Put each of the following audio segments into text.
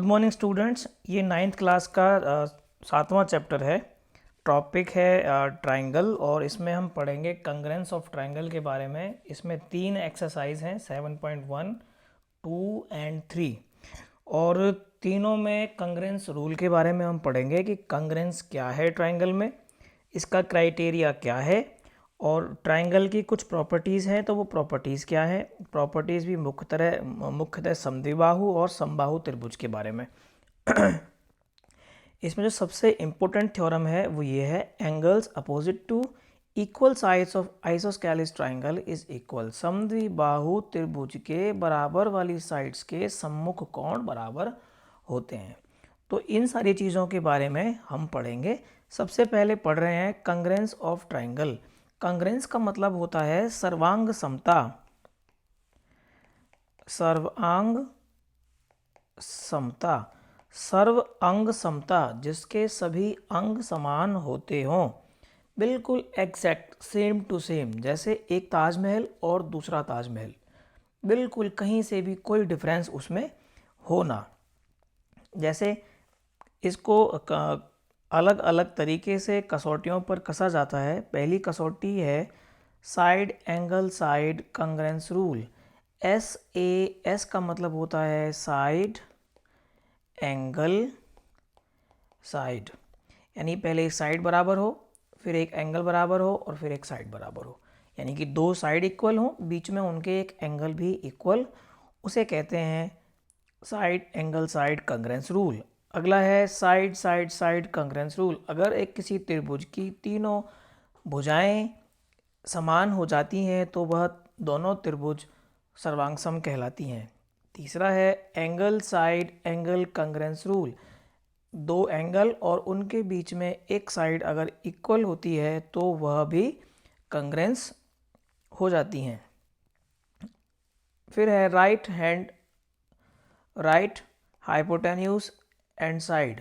Good morning students. ये ninth class का 7वां chapter है। टॉपिक है ट्राइंगल और इसमें हम पढ़ेंगे कंग्रेंस ऑफ ट्राइंगल के बारे में। इसमें 3 एक्सरसाइज हैं 7.1, 2 एंड 3 और तीनों में कंग्रेंस रूल के बारे में हम पढ़ेंगे कि कंग्रेंस क्या है ट्राइंगल में, इसका क्राइटेरिया क्या है और ट्राइंगल की कुछ प्रॉपर्टीज़ हैं तो वो प्रॉपर्टीज़ क्या है। प्रॉपर्टीज़ भी मुख्यतः समद्विबाहु और समबाहु त्रिभुज के बारे में। इसमें जो सबसे इम्पोर्टेंट थ्योरम है वो ये है, angles opposite to equal sides of isosceles triangle is equal. समद्विबाहु त्रिभुज के बराबर वाली साइड्स के सम्मुख कोण बराबर होते हैं। तो इन सारी चीज़ों के बारे में हम पढ़ेंगे। सबसे पहले पढ़ रहे हैं कंग्रेंस ऑफ ट्राइंगल। कंग्रेंस का मतलब होता है सर्वांग समता। सर्वांग समता, सर्व अंग समता, जिसके सभी अंग समान होते हों, बिल्कुल एग्जैक्ट सेम टू सेम, जैसे एक ताजमहल और दूसरा ताजमहल, बिल्कुल कहीं से भी कोई डिफरेंस उसमें हो ना। जैसे इसको अलग अलग तरीके से कसौटियों पर कसा जाता है। पहली कसौटी है side angle side congruence rule. S का मतलब होता है साइड एंगल साइड, यानी पहले एक साइड बराबर हो, फिर एक एंगल बराबर हो और फिर एक साइड बराबर हो, यानी कि दो साइड इक्वल हो, बीच में उनके एक एंगल भी इक्वल, उसे कहते हैं side angle side congruence rule. अगला है side side side congruence rule. अगर एक किसी त्रिभुज की तीनों भुजाएं समान हो जाती हैं तो वह दोनों त्रिभुज सर्वांगसम कहलाती हैं। तीसरा है एंगल साइड एंगल कंग्रेंस रूल। दो एंगल और उनके बीच में एक साइड अगर इक्वल होती है तो वह भी कंग्रेंस हो जाती हैं। फिर है राइट हाइपोटेन्यूज एंड साइड।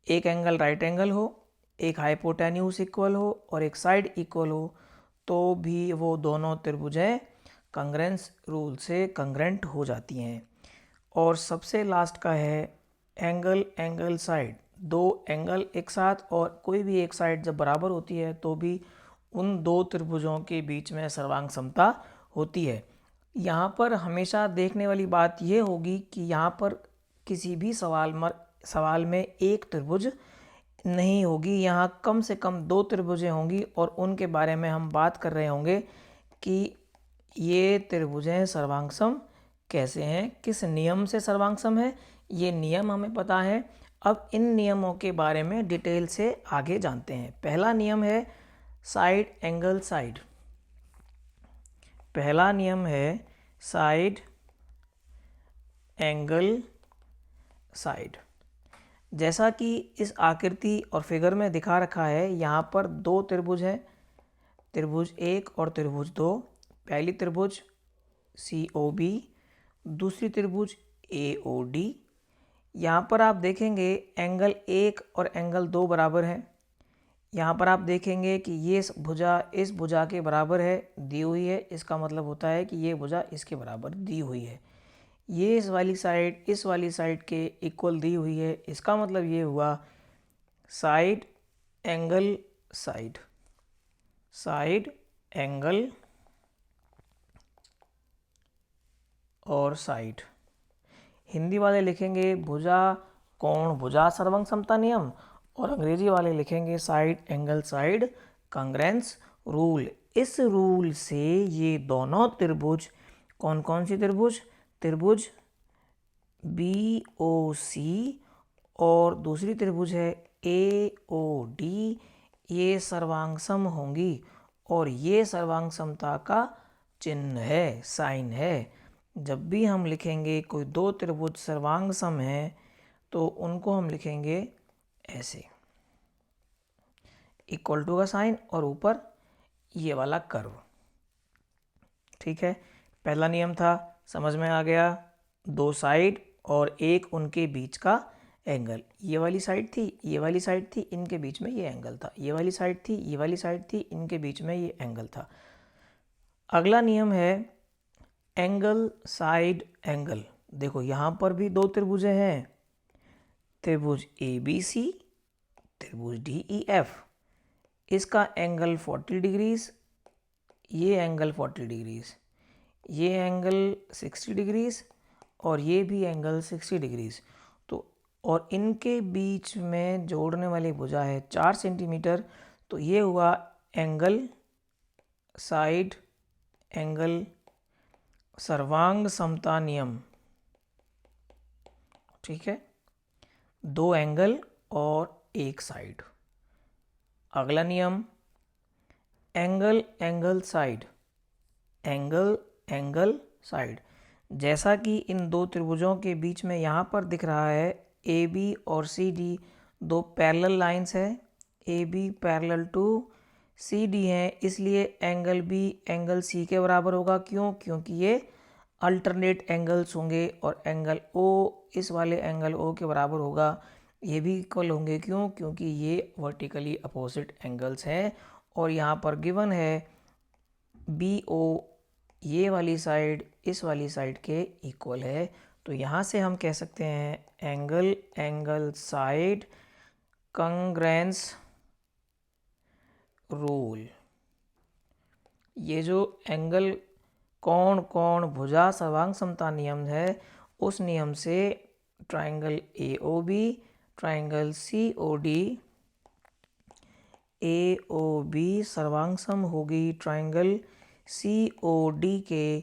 एक एंगल राइट एंगल हो, एक हाइपोटेन्यूज इक्वल हो और एक साइड इक्वल हो तो भी वो दोनों त्रिभुजें कंग्रेंस रूल से कंग्रेंट हो जाती हैं। और सबसे लास्ट का है एंगल एंगल साइड। दो एंगल एक साथ और कोई भी एक साइड जब बराबर होती है तो भी उन दो त्रिभुजों के बीच में सर्वांग समता होती है। यहाँ पर हमेशा देखने वाली बात यह होगी कि यहाँ पर किसी भी सवाल में एक त्रिभुज नहीं होगी, यहाँ कम से कम दो त्रिभुजें होंगी और उनके बारे में हम बात कर रहे होंगे कि ये त्रिभुजें सर्वांगसम कैसे हैं, किस नियम से सर्वांगसम है। ये नियम हमें पता है। अब इन नियमों के बारे में डिटेल से आगे जानते हैं। पहला नियम है साइड एंगल साइड। पहला नियम है साइड एंगल साइड। जैसा कि इस आकृति और फिगर में दिखा रखा है, यहाँ पर दो त्रिभुज हैं, त्रिभुज 1 और त्रिभुज 2। पहली त्रिभुज COB, दूसरी त्रिभुज AOD। यहाँ पर आप देखेंगे एंगल 1 और एंगल 2 बराबर हैं। यहाँ पर आप देखेंगे कि ये भुजा इस भुजा के बराबर है, दी हुई है। इसका मतलब होता है कि ये भुजा इसके बराबर दी हुई है। ये इस वाली साइड के इक्वल दी हुई है। इसका मतलब ये हुआ side angle side, side angle और साइड। हिंदी वाले लिखेंगे भुजा कोण भुजा सर्वांग समता नियम और अंग्रेजी वाले लिखेंगे side angle side congruence rule. इस रूल से ये दोनों त्रिभुज, कौन कौन सी त्रिभुज, त्रिभुज BOC और दूसरी त्रिभुज है AOD, ये सर्वांगसम होंगी और ये सर्वांग समता का चिन्ह है, साइन है। जब भी हम लिखेंगे कोई दो त्रिभुज सर्वांग सम है तो उनको हम लिखेंगे ऐसे, इक्वल टू का साइन और ऊपर ये वाला कर्व। ठीक है, पहला नियम था, समझ में आ गया। दो साइड और एक उनके बीच का एंगल, ये वाली साइड थी, ये वाली साइड थी, इनके बीच में ये एंगल था, ये वाली साइड थी, ये वाली साइड थी, इनके बीच में ये एंगल था। अगला नियम है एंगल साइड एंगल। देखो यहाँ पर भी दो त्रिभुजें हैं, त्रिभुज ए बी सी, त्रिभुज डी ई एफ, इसका एंगल 40 डिग्रीज, ये एंगल 40 डिग्रीज, ये एंगल 60 डिग्रीज और ये भी एंगल 60 डिग्रीज। तो और इनके बीच में जोड़ने वाली भुजा है 4 सेंटीमीटर। तो ये हुआ एंगल साइड एंगल सर्वांग समता नियम। ठीक है, 2 एंगल और एक साइड। अगला नियम angle angle side, angle angle side. जैसा कि इन दो त्रिभुजों के बीच में यहाँ पर दिख रहा है ए बी और सी डी दो पैरेलल लाइंस है, A B parallel to C D है, इसलिए एंगल बी एंगल सी के बराबर होगा। क्यों? क्योंकि ये अल्टरनेट एंगल्स होंगे और एंगल ओ इस वाले एंगल ओ के बराबर होगा। ये भी इक्वल होंगे। क्यों? क्योंकि ये वर्टिकली अपोजिट एंगल्स हैं और यहाँ पर गिवन है बी ओ ये वाली साइड इस वाली साइड के इक्वल है। तो यहाँ से हम कह सकते हैं angle angle side congruence rule. ये जो एंगल कोण कोण भुजा सर्वांग समता नियम है, उस नियम से triangle A O B, triangle C O D, A O B सर्वांग सम होगी ट्राइंगल सी ओ डी के।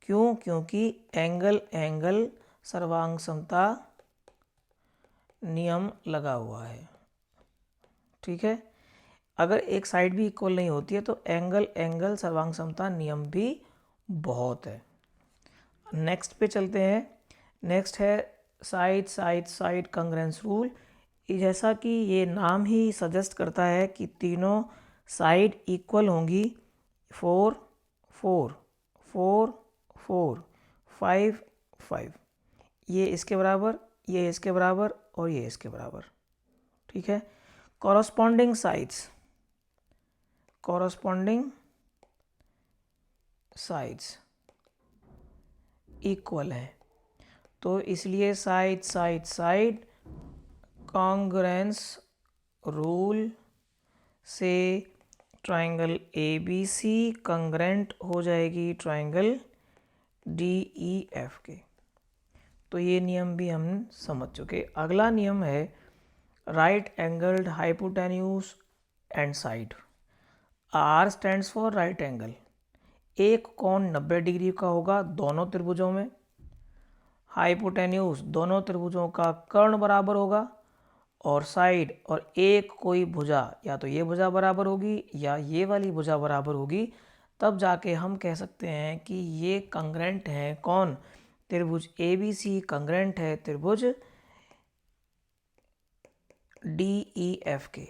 क्यों? क्योंकि एंगल एंगल सर्वांग समता नियम लगा हुआ है। ठीक है, अगर एक साइड भी इक्वल नहीं होती है तो एंगल एंगल सर्वांग समता नियम भी बहुत है। नेक्स्ट पे चलते हैं। नेक्स्ट है side side side congruence rule. जैसा कि ये नाम ही सजेस्ट करता है कि तीनों साइड इक्वल होंगी। 4 4 4 4 5 5, ये इसके बराबर, ये इसके बराबर और ये इसके बराबर। ठीक है, corresponding sides, corresponding sides equal है, तो इसलिए side side side congruence rule से triangle A B C congruent हो जाएगी ट्राइंगल डी ई एफ के। तो ये नियम भी हम समझ चुके। अगला नियम है right angled hypotenuse and side. R stands for right angle. एक कोण 90 डिग्री का होगा दोनों त्रिभुजों में। हाइपोटेन्यूज दोनों त्रिभुजों का कर्ण बराबर होगा और साइड और एक कोई भुजा, या तो ये भुजा बराबर होगी या ये वाली भुजा बराबर होगी, तब जाके हम कह सकते हैं कि ये कॉन्ग्रुएंट है। कौन? त्रिभुज ए बी सी कॉन्ग्रुएंट है त्रिभुज डी ई एफ के।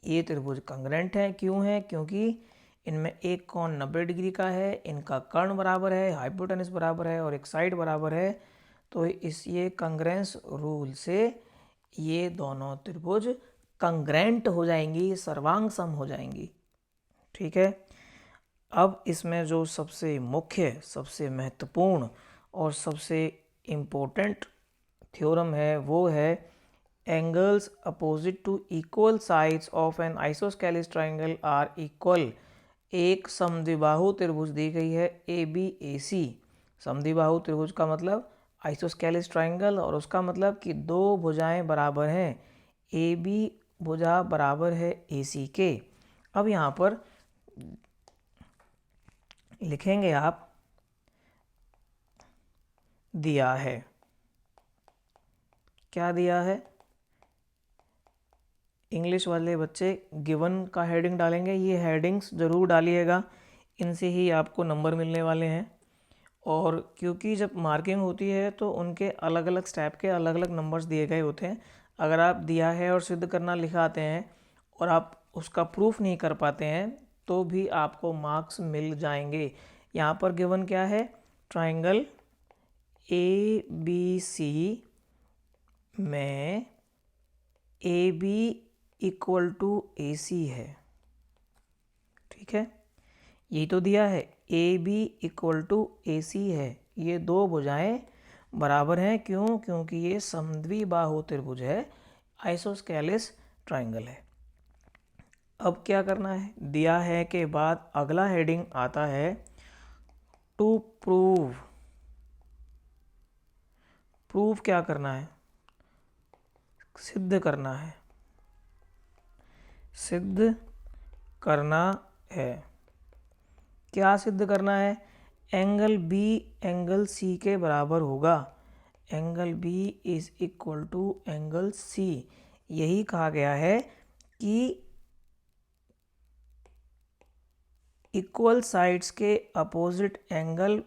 ये त्रिभुज कॉन्ग्रुएंट है। क्यों है? क्योंकि इनमें एक कोण 90 डिग्री का है, इनका कर्ण बराबर है, हाइपोटेन्यूज बराबर है और एक साइड बराबर है। तो इस ये कॉन्ग्रुएंस रूल से ये दोनों त्रिभुज कॉन्ग्रुएंट हो जाएंगी, सर्वांग सम हो जाएंगी। ठीक है, अब इसमें जो सबसे मुख्य, सबसे महत्वपूर्ण और सबसे इम्पोर्टेंट थ्योरम है वो है angles opposite to equal sides of an isosceles triangle are equal. एक समद्विबाहु त्रिभुज दी गई है ए बी ए सी। समद्विबाहु त्रिभुज का मतलब आइसोस्केलिस ट्राइंगल, और उसका मतलब कि दो भुजाएं बराबर हैं, ए बी भुजा बराबर है ए सी के। अब यहाँ पर लिखेंगे आप दिया है, क्या दिया है? इंग्लिश वाले बच्चे गिवन का हेडिंग डालेंगे, ये हेडिंग्स ज़रूर डालिएगा, इनसे ही आपको नंबर मिलने वाले हैं। और क्योंकि जब मार्किंग होती है तो उनके अलग अलग स्टेप के अलग अलग नंबर्स दिए गए होते हैं। अगर आप दिया है और सिद्ध करना लिखाते हैं और आप उसका प्रूफ नहीं कर पाते हैं तो भी आपको मार्क्स मिल जाएंगे। यहाँ पर गिवन क्या है? ट्राइंगल ए बी सी में ए बी इक्वल टू ए सी है। ठीक है, यही तो दिया है, A B equal to A सी है। ये दो भुजाएं बराबर हैं। क्यों? क्योंकि ये समद्विबाहु त्रिभुज है, आइसोस्केलिस ट्राइंगल है। अब क्या करना है, दिया है के बाद अगला हेडिंग आता है टू प्रूव। प्रूव क्या करना है? सिद्ध करना है। सिद्ध करना है। क्या सिद्ध करना है? एंगल बी एंगल सी के बराबर होगा। Angle B is equal to angle C. यही कहा गया है कि इक्वल साइड्स के अपोजिट एंगल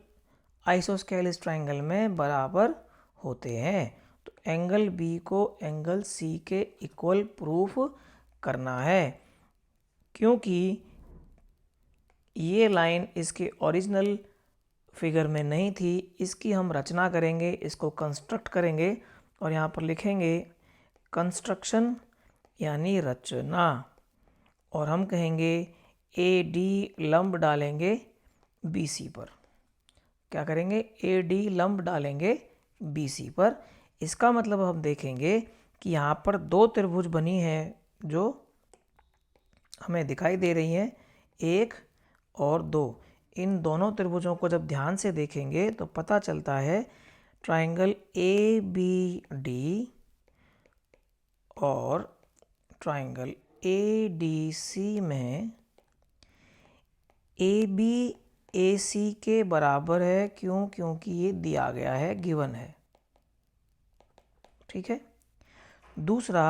आइसोस्केलिस ट्राइंगल में बराबर होते हैं। तो एंगल बी को एंगल सी के इक्वल प्रूफ करना है। क्योंकि ये लाइन इसके ओरिजिनल फिगर में नहीं थी, इसकी हम रचना करेंगे, इसको कंस्ट्रक्ट करेंगे और यहाँ पर लिखेंगे कंस्ट्रक्शन यानी रचना। और हम कहेंगे ए डी लंब डालेंगे बी सी पर। क्या करेंगे? ए डी लंब डालेंगे बी सी पर। इसका मतलब हम देखेंगे कि यहाँ पर दो त्रिभुज बनी है जो हमें दिखाई दे रही हैं, 1 और 2। इन दोनों त्रिभुजों को जब ध्यान से देखेंगे तो पता चलता है ट्राइंगल ए बी डी और ट्राइंगल ए डी सी में ए बी ए सी के बराबर है। क्यों? क्योंकि ये दिया गया है, गिवन है। ठीक है। दूसरा,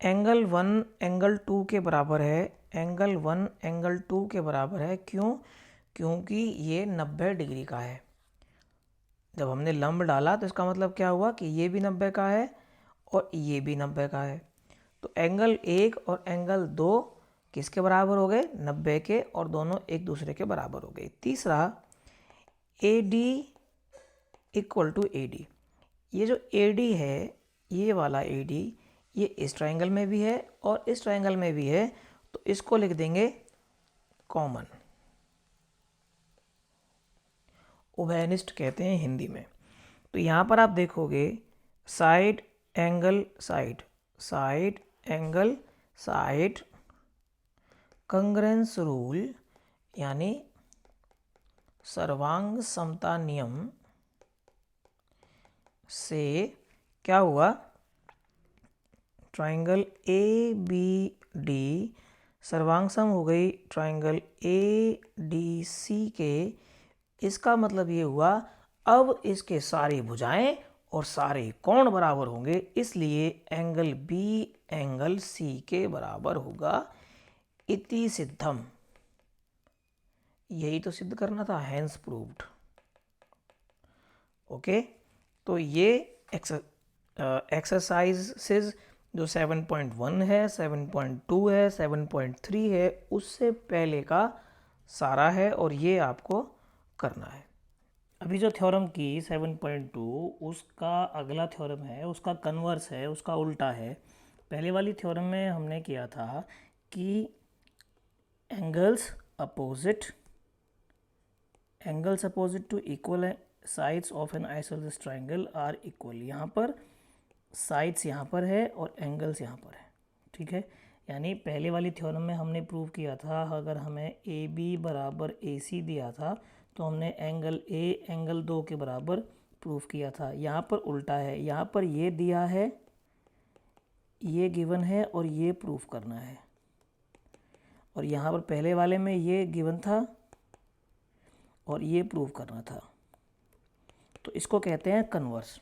एंगल 1 एंगल 2 के बराबर है। एंगल 1 एंगल 2 के बराबर है। क्यों? क्योंकि ये 90 डिग्री का है। जब हमने लंब डाला तो इसका मतलब क्या हुआ कि ये भी 90 का है और ये भी 90 का है। तो एंगल 1 और एंगल 2 किसके बराबर हो गए? 90 के, और दोनों एक दूसरे के बराबर हो गए। तीसरा, A D equal to A D. ये जो ए डी है, ये वाला ए डी, ये इस ट्राइंगल में भी है और इस ट्राइंगल में भी है। तो इसको लिख देंगे कॉमन। उभयनिष्ठ कहते हैं हिंदी में। तो यहाँ पर आप देखोगे side angle side, side angle side, congruence rule यानी सर्वांग समता नियम से क्या हुआ? ट्राइंगल ए बी डी सर्वांग सम हो गई ट्राइंगल ए डी सी के। इसका मतलब ये हुआ अब इसके सारी भुजाएं और सारे कोण बराबर होंगे, इसलिए एंगल बी एंगल सी के बराबर होगा। इति सिद्धम। यही तो सिद्ध करना था, हैंस प्रूव्ड। ओके। तो ये एक्सरसाइजेस जो 7.1 है, 7.2 है, 7.3 है, उससे पहले का सारा है और ये आपको करना है। अभी जो थ्योरम की 7.2, उसका अगला थ्योरम है, उसका कन्वर्स है, उसका उल्टा है। पहले वाली थ्योरम में हमने किया था कि angles opposite to equal sides of an isosceles triangle are equal. यहाँ पर साइड्स यहाँ पर है और एंगल्स यहाँ पर है। ठीक है। यानी पहले वाली थ्योरम में हमने प्रूव किया था अगर हमें ए बी बराबर ए सी दिया था तो हमने एंगल ए एंगल 2 के बराबर प्रूव किया था। यहाँ पर उल्टा है, यहाँ पर ये दिया है, ये गिवन है और ये प्रूव करना है। और यहाँ पर पहले वाले में ये गिवन था और ये प्रूव करना था। तो इसको कहते हैं कन्वर्स।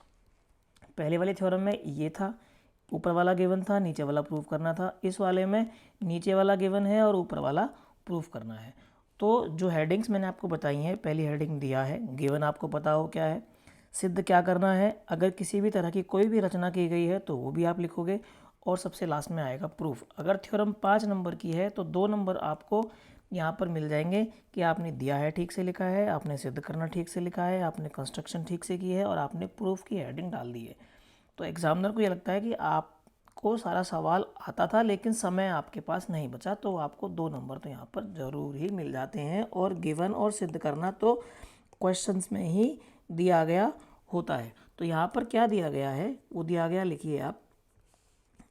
पहले वाले थ्योरम में ये था, ऊपर वाला गिवन था, नीचे वाला प्रूव करना था। इस वाले में नीचे वाला गिवन है और ऊपर वाला प्रूव करना है। तो जो हेडिंग्स मैंने आपको बताई हैं, पहली हेडिंग दिया है गिवन, आपको पता हो क्या है, सिद्ध क्या करना है। अगर किसी भी तरह की कोई भी रचना की गई है तो वो भी आप लिखोगे और सबसे लास्ट में आएगा प्रूफ। अगर थ्योरम 5 नंबर की है तो 2 नंबर आपको यहाँ पर मिल जाएंगे कि आपने दिया है ठीक से लिखा है, आपने सिद्ध करना ठीक से लिखा है, आपने कंस्ट्रक्शन ठीक से की है और आपने प्रूफ की हेडिंग डाल दी है। तो एग्जामिनर को ये लगता है कि आपको सारा सवाल आता था लेकिन समय आपके पास नहीं बचा, तो आपको 2 नंबर तो यहाँ पर ज़रूर ही मिल जाते हैं। और गिवन और सिद्ध करना तो क्वेश्चंस में ही दिया गया होता है। तो यहाँ पर क्या दिया गया है, वो दिया गया, लिखिए आप,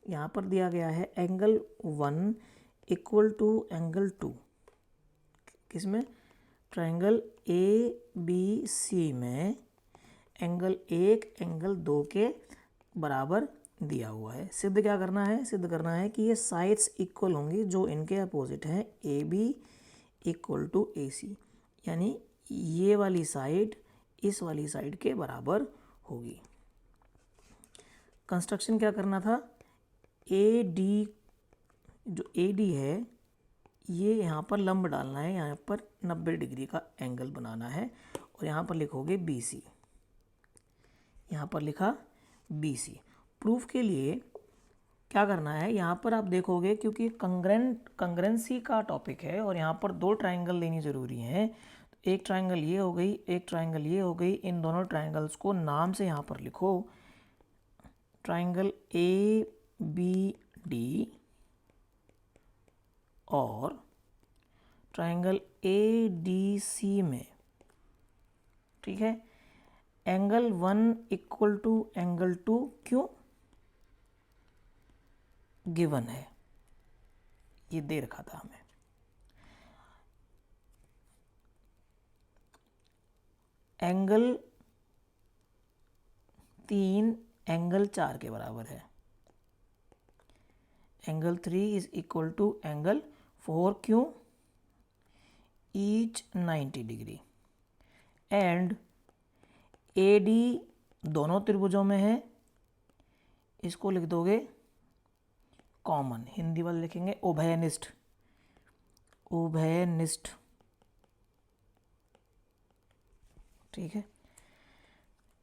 यहाँ पर दिया गया है एंगल 1 इक्वल टू एंगल 2, किसमें, ट्रायंगल ए बी सी में एंगल 1 एंगल 2 के बराबर दिया हुआ है। सिद्ध क्या करना है, सिद्ध करना है कि ये साइड्स इक्वल होंगी जो इनके अपोजिट हैं, ए बी इक्वल टू ए सी, यानी ये वाली साइड इस वाली साइड के बराबर होगी। कंस्ट्रक्शन क्या करना था, ए डी, जो ए डी है ये यहाँ पर लंब डालना है, यहाँ पर 90 डिग्री का एंगल बनाना है और यहाँ पर लिखोगे बी सी, यहाँ पर लिखा बी सी। प्रूफ के लिए क्या करना है, यहाँ पर आप देखोगे क्योंकि कंग्रेंसी का टॉपिक है और यहाँ पर दो ट्रायंगल लेनी ज़रूरी है। तो एक ट्रायंगल ये हो गई, एक ट्रायंगल ये हो गई, इन दोनों ट्रायंगल्स को नाम से यहाँ पर लिखो, ट्रायंगल ए बी डी और ट्रायंगल ए डी सी में, ठीक है, एंगल 1 इक्वल टू एंगल 2 क्यों गिवन है, ये दे रखा था हमें। एंगल 3 एंगल 4 के बराबर है, angle 3 is equal to angle 4 क्यों, each 90 degree, and A D दोनों त्रिभुजों में है, इसको लिख दोगे कॉमन, हिंदी वाले लिखेंगे उभयनिष्ठ, उभयनिष्ठ, ठीक है।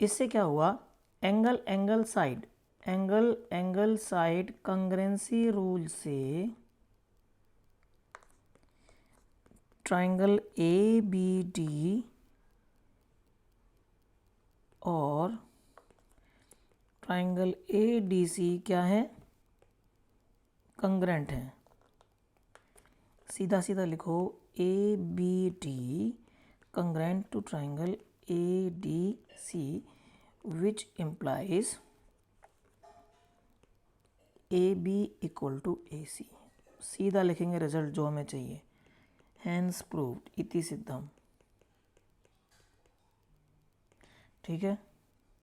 इससे क्या हुआ, angle angle side, angle angle side congruency rule से ट्रायंगल ए बी डी और ट्रायंगल ए डी सी क्या है, कंग्रेंट हैं। सीधा सीधा लिखो A B D congruent to triangle A D C which implies A B equal to A C. सीधा लिखेंगे रिजल्ट जो हमें चाहिए, हैंस प्रूव्ड इति सिद्धम, ठीक है।